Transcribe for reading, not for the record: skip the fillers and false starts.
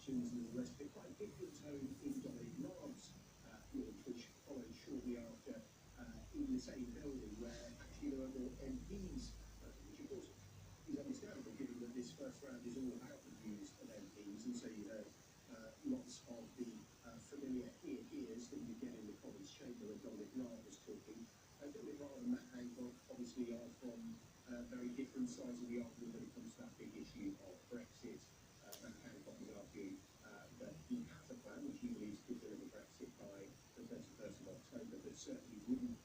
elections and all the rest of it. Quite a different tone in Dominic Raab's launch, which followed shortly after in the same building where actually there were more MPs, which of course is understandable given that this first round is all about the views of MPs, and so you heard lots of the familiar ears that you get in the Commons chamber when Dominic Raab was talking. Dominic Raab and Matt Hancock obviously are from very different sides of the argument when it comes to that big issue of Brexit. Matt Hancock would argue that he has a plan which he believes could deliver Brexit by the 31st of October, but certainly wouldn't